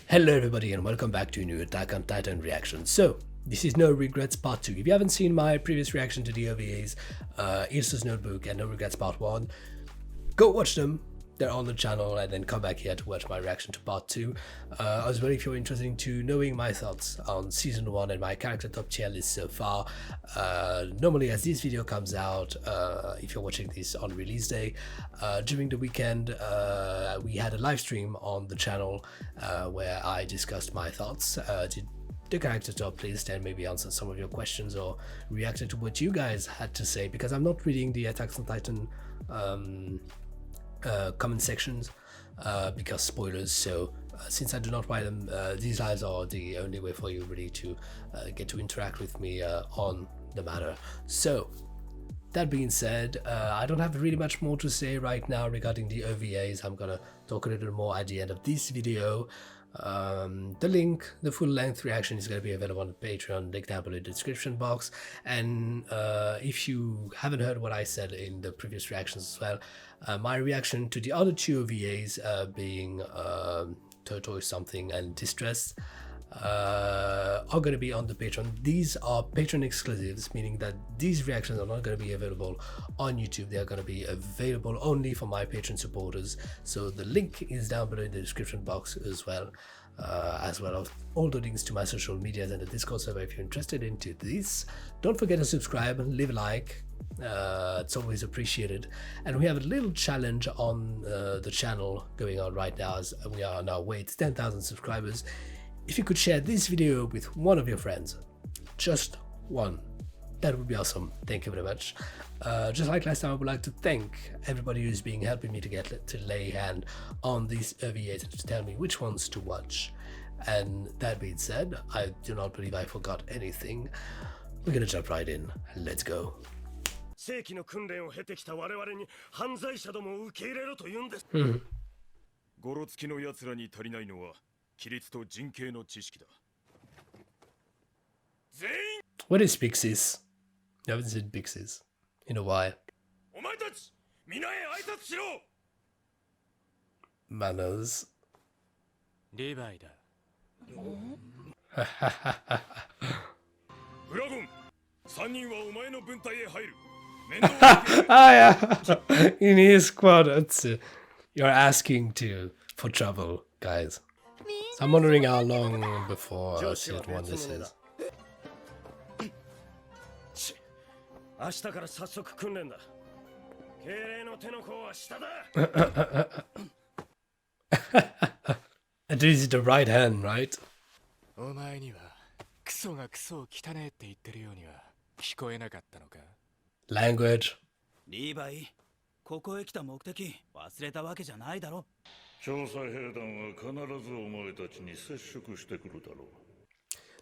Hello everybody and welcome back to a new Attack on Titan reaction. So, this is No Regrets Part 2. If you haven't seen my previous reaction to the OVAs, Ilsa's Notebook and No Regrets Part 1, go watch them. They're on the channel, and then come back here to watch my reaction to Part 2. As well, if you're interested in knowing my thoughts on Season 1 and my character top tier list so far, normally as this video comes out, if you're watching this on release day, during the weekend, we had a live stream on the channel where I discussed my thoughts, did the character top list, and maybe answered some of your questions or reacted to what you guys had to say, because I'm not reading the Attack on Titan comment sections because spoilers. So since I do not write them, these lives are the only way for you really to get to interact with me on the matter. So that being said, I don't have really much more to say right now regarding the OVAs. I'm gonna talk a little more at the end of this video. The link, the full length reaction, is going to be available on Patreon, link down below in the description box. And if you haven't heard what I said in the previous reactions as well, my reaction to the other two OVAs being Tortoise Something and Distress are going to be on the Patreon. These are Patreon exclusives, meaning that these reactions are not going to be available on YouTube. They are going to be available only for my Patreon supporters. So the link is down below in the description box as well as all the links to my social medias and the Discord server if you're interested into this. Don't forget to subscribe and leave a like. It's always appreciated. And we have a little challenge on the channel going on right now, as we are on our way to 10,000 subscribers. If you could share this video with one of your friends, just one, that would be awesome. Thank you very much. Just like last time, I would like to thank everybody who's been helping me to lay hand on these OVAs and to tell me which ones to watch. And that being said, I do not believe I forgot anything. We're gonna jump right in. Let's go. What is Pixies? I haven't seen Pixies in a while. Manners. In his squad, you're asking for trouble, guys. So I'm wondering how long before Season 1 this is. And this is the right hand, right? Language.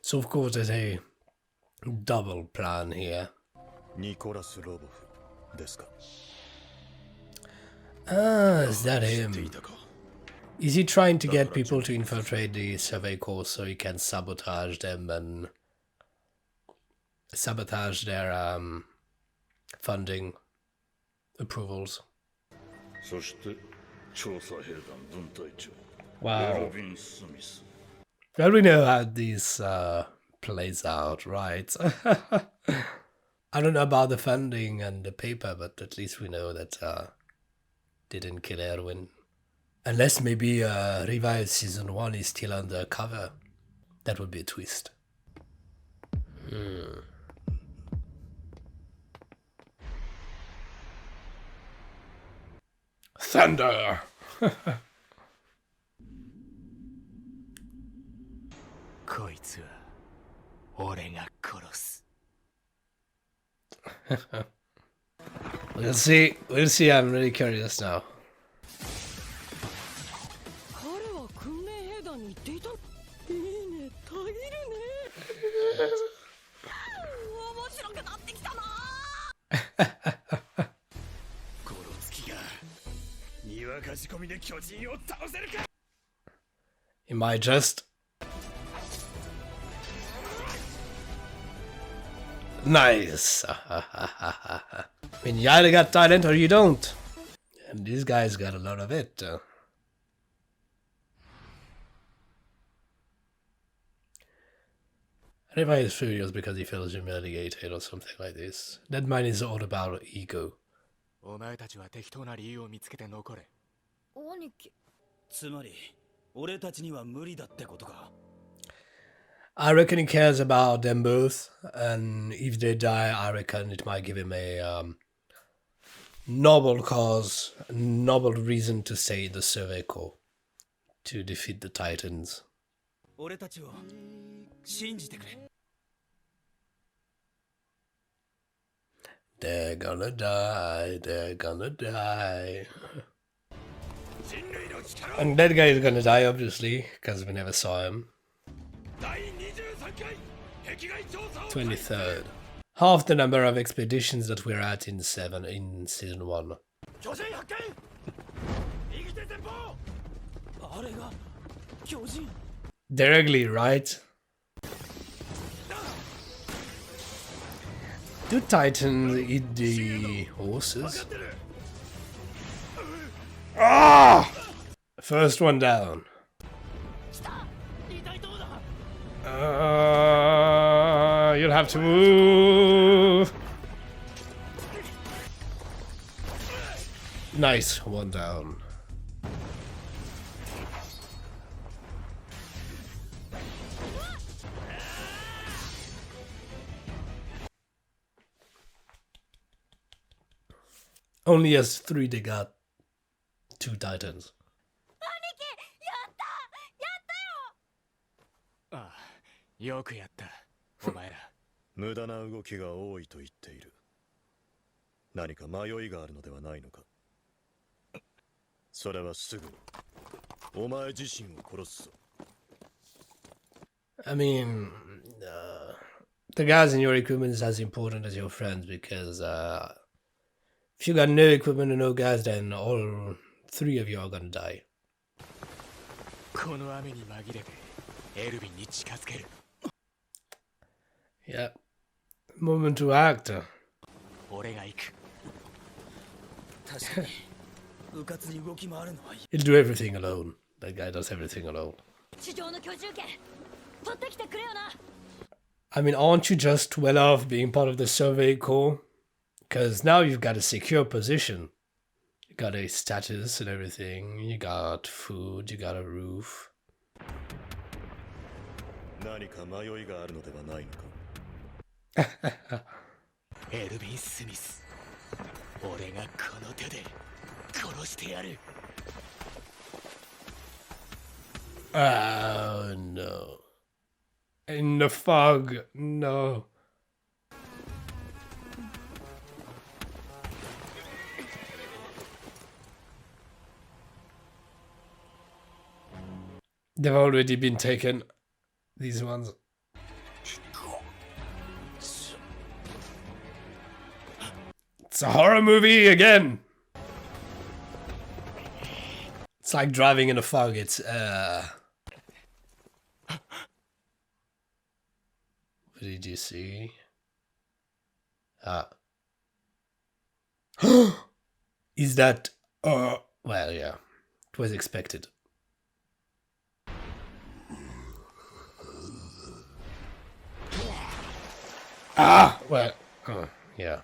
So of course there's a double plan here. Is that him? Is he trying to get people to infiltrate the survey corps so he can sabotage them and sabotage their funding approvals? Wow. Well, we know how this plays out, right? I don't know about the funding and the paper, but at least we know that they didn't kill Erwin. Unless maybe Revive Season 1 is still undercover. That would be a twist. Thunder! We'll see. We'll see. I'm really curious now. He might just. Nice. I mean, you either got talent or you don't. And these guys got a lot of it. Reva is furious because he feels humiliated or something like this. That mine is all about ego. お前たちは適当な理由を見つけて残れ。兄貴。つまり俺たちには無理だってことか。 I reckon he cares about them both, and if they die, I reckon it might give him a noble cause, a noble reason to stay in the Survey Corps to defeat the Titans. 俺たちを信じてくれ。 They're gonna die, they're gonna die. And that guy is gonna die, obviously, because we never saw him. 23rd. Half the number of expeditions that we're at in season 1. 巨人発見。右手前方。あれが巨人。 They're ugly, right? Do Titans eat the horses? Ah! First one down. You'll have to move. Nice, one down. Only as 3 they got 2 Titans. ああ、よくやった、お前ら。無駄な動きが多いと言っている。何か迷いがあるのではないのか。それはすぐお前自身を殺すぞ。I mean, the guys in your equipment is as important as your friends because if you got no equipment and no guys, then all 3 of you are gonna die. この雨に紛れてエルヴィンに近づける。 Yeah. Moment to act. 俺が行く。確かに。うかつに動き回るのはいい。 He'll do everything alone. That guy does everything alone. 地上の居住権取ってきてくれよな。 I mean, aren't you just well off being part of the Survey Corps? Because now you've got a secure position. You got a status and everything. You got food. You got a roof. 何か迷いがあるのではないのか。エルヴィン・スミス。俺がこの手で殺してやる。 Oh no. In the fog. No. They've already been taken. These ones. It's a horror movie again. It's like driving in a fog. It's What did you see? Is that well, yeah. It was expected. Well, yeah.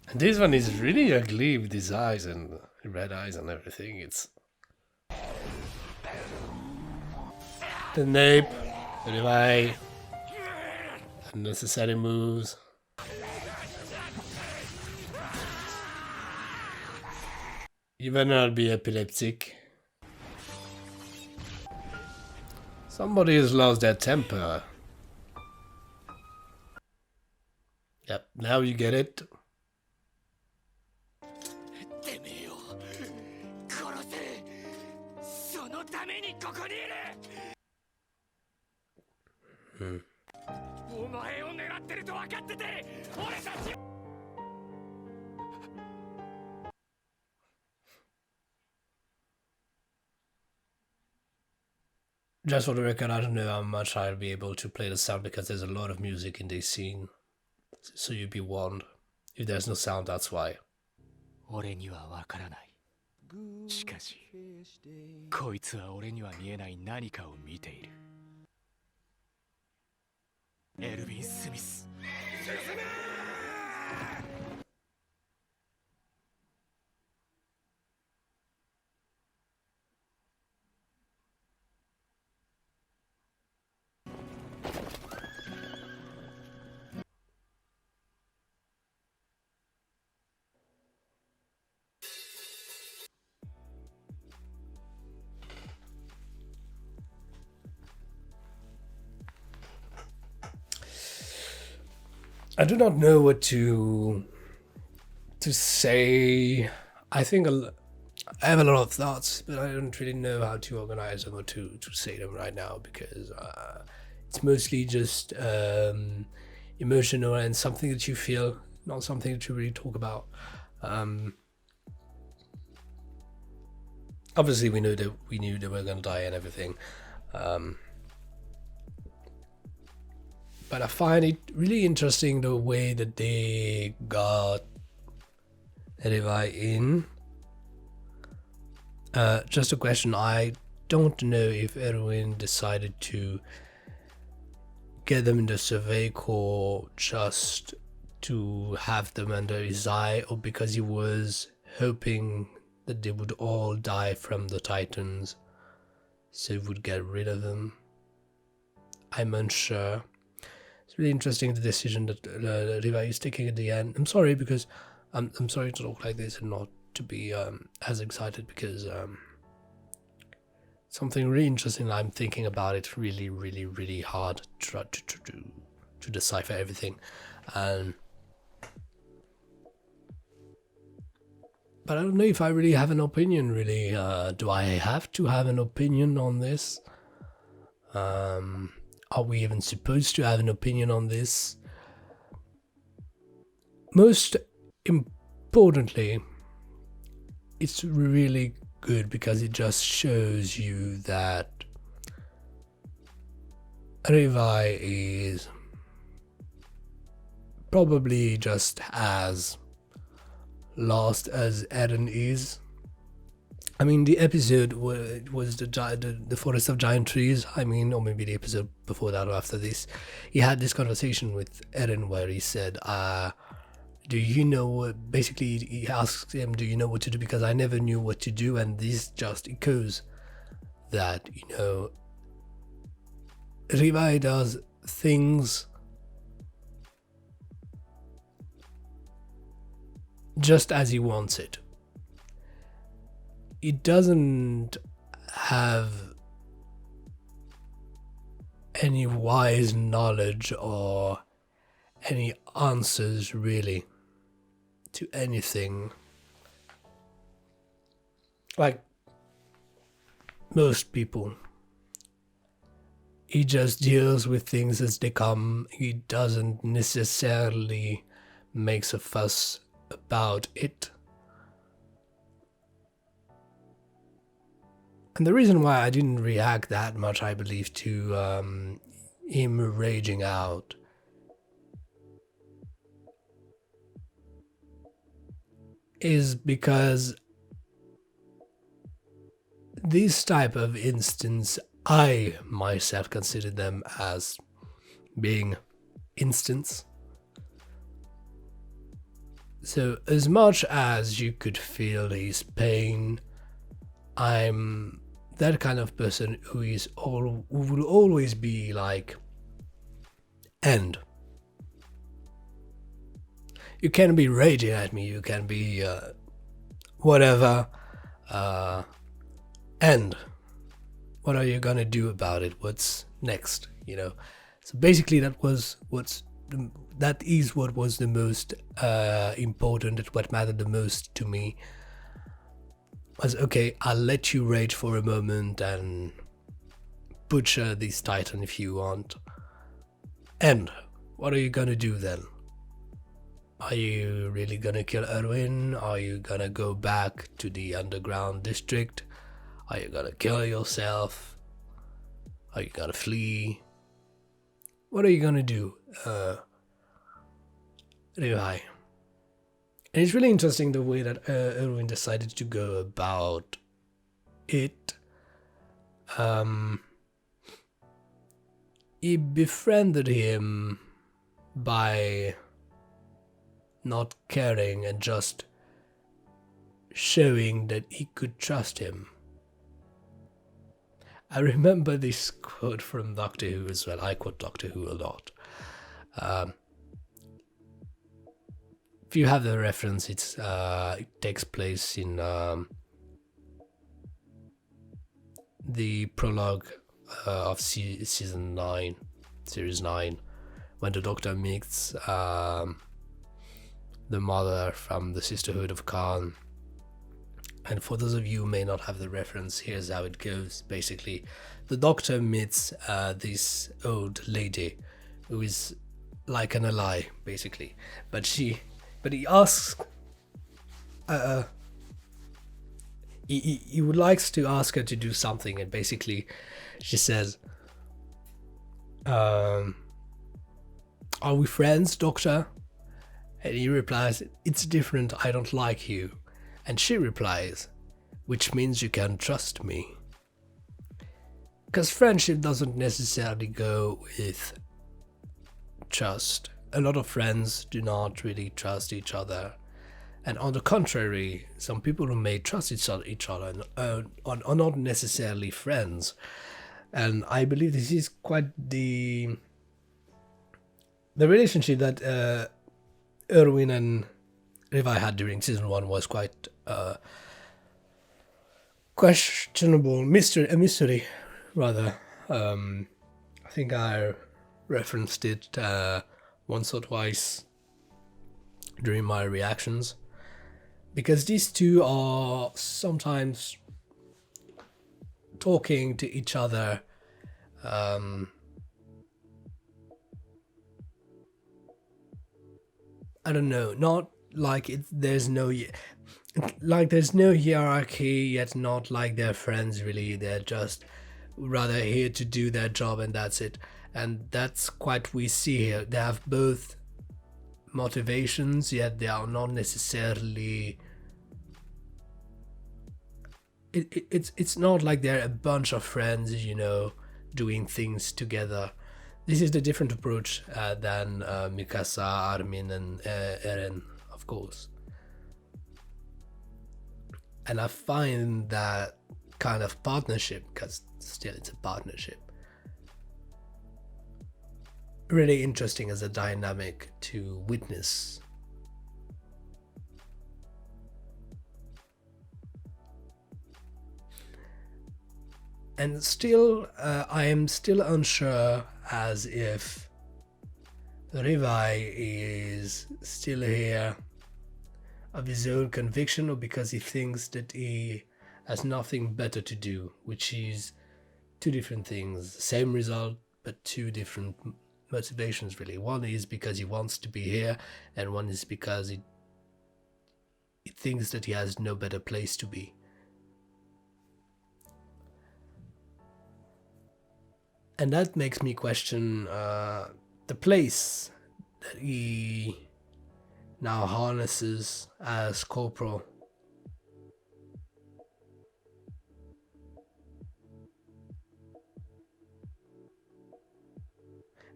And this one is really ugly with his eyes and red eyes and everything. It's the nape, the Levi, unnecessary moves. You better not be epileptic. Somebody has lost their temper. Yep, now you get it. てめえを殺せ。そのためにここにいる。お前を狙ってると分かってて、俺たち。 Just for the record, I don't know how much I'll be able to play the sound because there's a lot of music in this scene. So you'd be warned. If there's no sound, that's why. 俺には分からない。しかし、こいつは俺には見えない何かを見ている。エルヴィン・スミス。 I do not know what to say. I think I have a lot of thoughts, but I don't really know how to organize them or to say them right now, because it's mostly just emotional and something that you feel, not something that you really talk about. Obviously, we knew that we were gonna die and everything. But I find it really interesting the way that they got Levi in. Just a question, I don't know if Erwin decided to get them in the Survey Corps just to have them under his eye, or because he was hoping that they would all die from the Titans, so he would get rid of them. I'm unsure. It's really interesting, the decision that Levi is taking at the end. I'm sorry, because I'm sorry to talk like this and not to be as excited, because something really interesting. I'm thinking about it really, really, really hard to try to decipher everything. But I don't know if I really have an opinion, really. Do I have to have an opinion on this? Are we even supposed to have an opinion on this? Most importantly, it's really good because it just shows you that Levi is probably just as lost as Eren is. I mean, the episode was the Forest of Giant Trees. I mean, or maybe the episode before that or after this. He had this conversation with Eren where he said, do you know, basically he asks him, do you know what to do, because I never knew what to do, and this just echoes that, you know, Levi does things just as he wants it. He doesn't have any wise knowledge or any answers really to anything. Like most people, he just deals with things as they come. He doesn't necessarily make a fuss about it. And the reason why I didn't react that much, I believe, to him raging out is because these type of instances, I myself consider them as being instants. So as much as you could feel his pain, I'm that kind of person who will always be like, end. You can be raging at me, you can be whatever, end. What are you gonna do about it? What's next? You know. So basically, that is what was the most important. What mattered the most to me was, okay, I'll let you rage for a moment and butcher this Titan if you want. And what are you gonna do then? Are you really gonna kill Erwin? Are you gonna go back to the underground district? Are you gonna kill yourself? Are you gonna flee? What are you gonna do? Levi. And it's really interesting the way that Erwin decided to go about it. he befriended him by not caring and just showing that he could trust him. I remember this quote from Doctor Who as well. I quote Doctor Who a lot. If you have the reference, it takes place in the prologue of season 9, series 9, when the Doctor meets the mother from the Sisterhood of Khan. And for those of you who may not have the reference, here's how it goes. Basically, the Doctor meets this old lady who is like an ally, basically. But he asks, he would like to ask her to do something, and basically, she says, "Are we friends, Doctor?" And he replies, "It's different. I don't like you." And she replies, "Which means you can trust me." Because friendship doesn't necessarily go with trust. A lot of friends do not really trust each other. And on the contrary, some people who may trust each other are not necessarily friends. And I believe this is quite the relationship that Erwin and Levi had during season 1 was quite questionable, a mystery rather. I think I referenced it once or twice during my reactions, because these two are sometimes talking to each other I don't know, not like there's no hierarchy, yet not like they're friends really. They're just rather here to do their job and that's it. And that's quite we see here. They have both motivations, yet they are not necessarily. It's not like they're a bunch of friends, doing things together. This is the different approach than Mikasa, Armin, and Eren, of course. And I find that kind of partnership, because still it's a partnership, really interesting as a dynamic to witness. And still, I am still unsure as if Levi is still here of his own conviction, or because he thinks that he has nothing better to do, which is two different things. Same result, but two different motivations really. One is because he wants to be here, and one is because he thinks that he has no better place to be. And that makes me question the place that he now harnesses as corporal.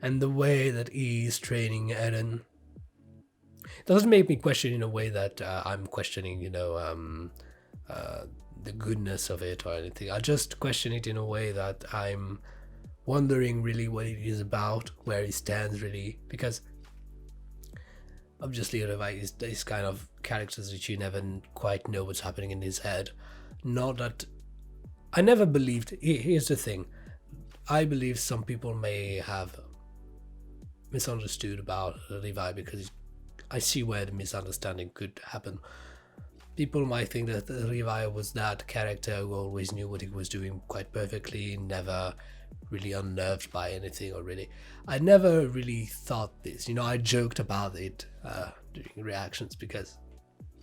And the way that he's training Eren. It doesn't make me question in a way that I'm questioning, the goodness of it or anything. I just question it in a way that I'm wondering really what it is about, where he stands really, because obviously Levi is these kind of characters that you never quite know what's happening in his head. Not that I never believed. Here's the thing, I believe some people may have misunderstood about Levi, because I see where the misunderstanding could happen. People might think that Levi was that character who always knew what he was doing quite perfectly, never really unnerved by anything, or really. I never really thought this. I joked about it during reactions, because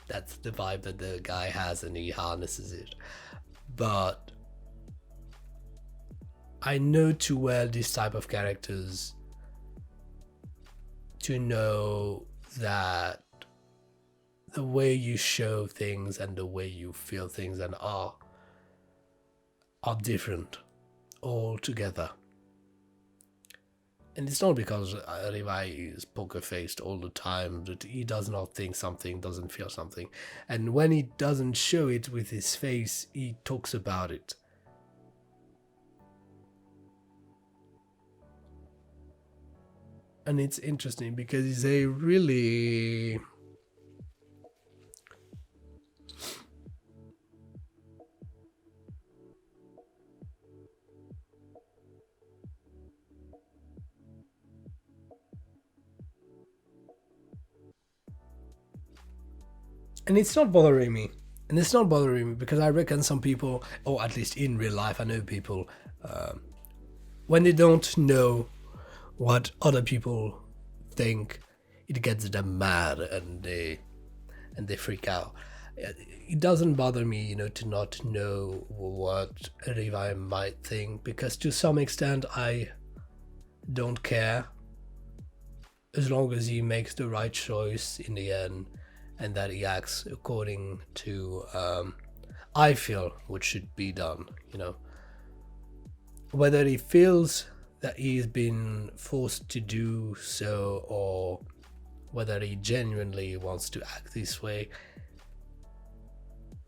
that's the vibe that the guy has and he harnesses it. But I know too well this type of characters to know that the way you show things and the way you feel things and are different altogether. And it's not because Levi is poker-faced all the time that he does not think something, doesn't feel something. And when he doesn't show it with his face, he talks about it. And it's interesting because he's a really... And it's not bothering me. And it's not bothering me because I reckon some people, or at least in real life, I know people, when they don't know what other people think, it gets them mad and they freak out. It doesn't bother me, you know, to not know what Levi might think, because to some extent I don't care, as long as he makes the right choice in the end and that he acts according to I feel what should be done, you know. Whether he feels that he's been forced to do so or whether he genuinely wants to act this way,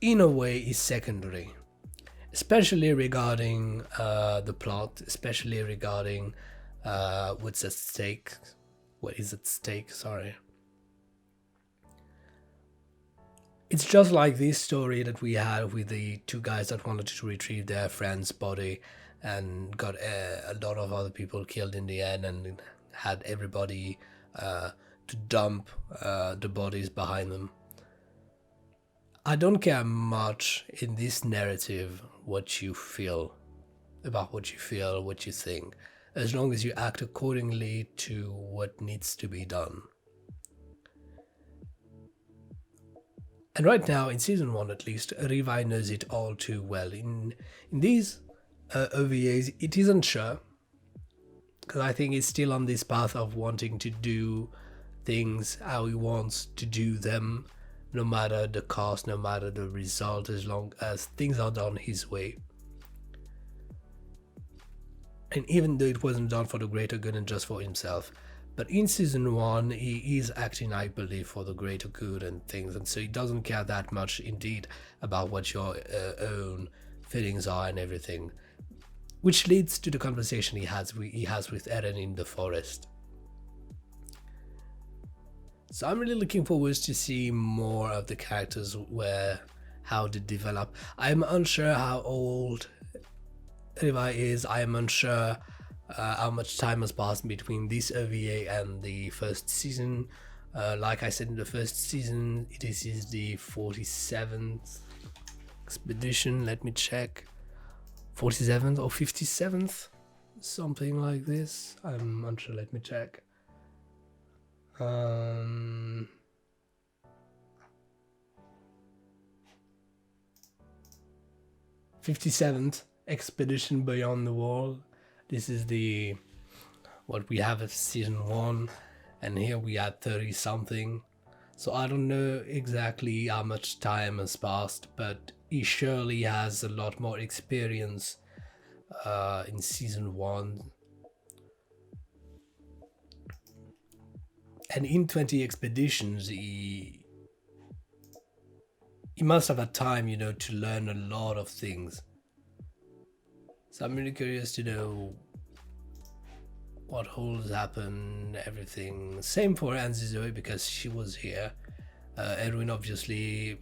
in a way is secondary, especially regarding the plot, especially regarding what's at stake. What is at stake, sorry. It's just like this story that we had with the two guys that wanted to retrieve their friend's body and got a lot of other people killed in the end, and had everybody to dump the bodies behind them. I don't care much in this narrative what you feel, about what you feel, what you think, as long as you act accordingly to what needs to be done. And right now, in season 1 at least, Levi knows it all too well. In these OVAs, it isn't sure, because I think he's still on this path of wanting to do things how he wants to do them, no matter the cost, no matter the result, as long as things are done his way. And even though it wasn't done for the greater good and just for himself, but in season 1 he is acting, I believe, for the greater good and things, and so he doesn't care that much indeed about what your own feelings are and everything, which leads to the conversation he has with Eren in the forest. So I'm really looking forward to see more of the characters, how they develop. I'm unsure how old Levi is. I am unsure how much time has passed between this OVA and the first season. Like I said, in the first season, this is the 47th expedition. Let me check. 47th or 57th? Something like this. I'm unsure. Let me check. 57th expedition beyond the wall. This is what we have at season 1, and here we had 30 something. So I don't know exactly how much time has passed, but he surely has a lot more experience in season 1. And in 20 expeditions, he must have had time, you know, to learn a lot of things. So I'm really curious to know what holds happen, everything. Same for Anzizoe, because she was here. Edwin, obviously,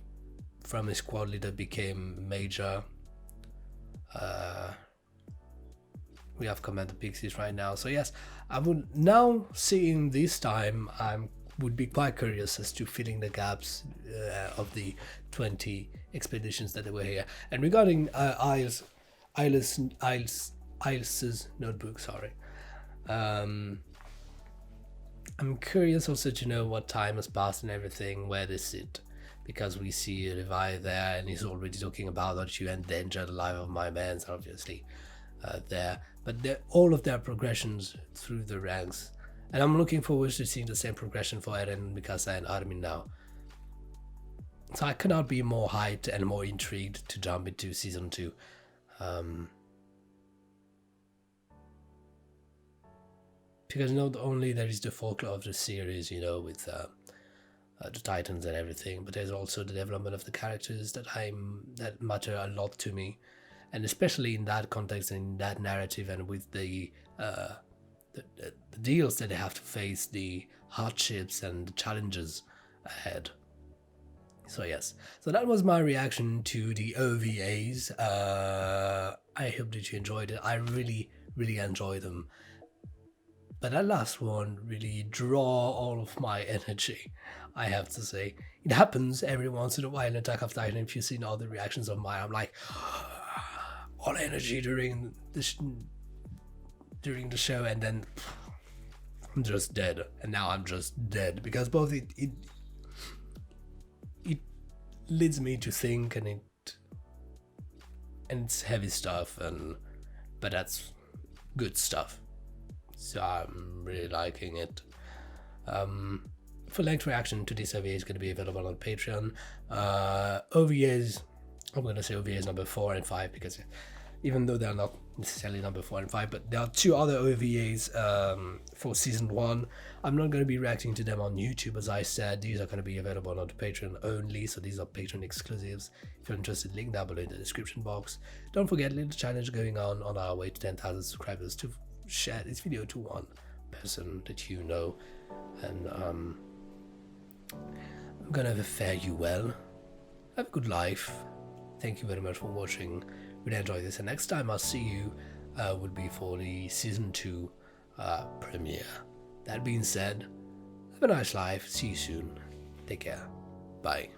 from his squad leader, became major. We have Commander Pixies right now. So yes, I would now, seeing this time, I would be quite curious as to filling the gaps of the 20 expeditions that were here. And regarding Iles's notebook, sorry. I'm curious also to know what time has passed and everything, where they sit, because we see Levi there and he's already talking about don't you endanger the life of my men, obviously there, but all of their progressions through the ranks, and I'm looking forward to seeing the same progression for Eren, Mikasa and Armin now. So I cannot be more hyped and more intrigued to jump into season 2. because not only there is the folklore of the series, you know, with the Titans and everything, but there's also the development of the characters that matter a lot to me, and especially in that context and in that narrative, and with the deals that they have to face, the hardships and the challenges ahead. So yes, so that was my reaction to the OVAs. I hope that you enjoyed it. I really enjoy them. But that last one really draw all of my energy, I have to say. It happens every once in a while in Attack of Titan. If you've seen all the reactions of mine, I'm like, all energy during the show, and then I'm just dead. And now I'm just dead, because both it leads me to think, and it's heavy stuff, but that's good stuff. So I'm really liking it. Full length reaction to this OVA is going to be available on Patreon. OVAs, I'm going to say OVAs number 4 and 5, because even though they're not necessarily number 4 and 5, but there are 2 other OVAs for season 1. I'm not going to be reacting to them on YouTube, as I said. These are going to be available on Patreon only, so these are Patreon exclusives. If you're interested, link down below in the description box. Don't forget, little challenge going on our way to 10,000 subscribers to share this video to one person that you know, and I'm gonna fare you well. Have a good life. Thank you very much for watching. Really enjoy this, and next time I'll see you would be for the season 2 premiere. That being said, have a nice life. See you soon. Take care. Bye.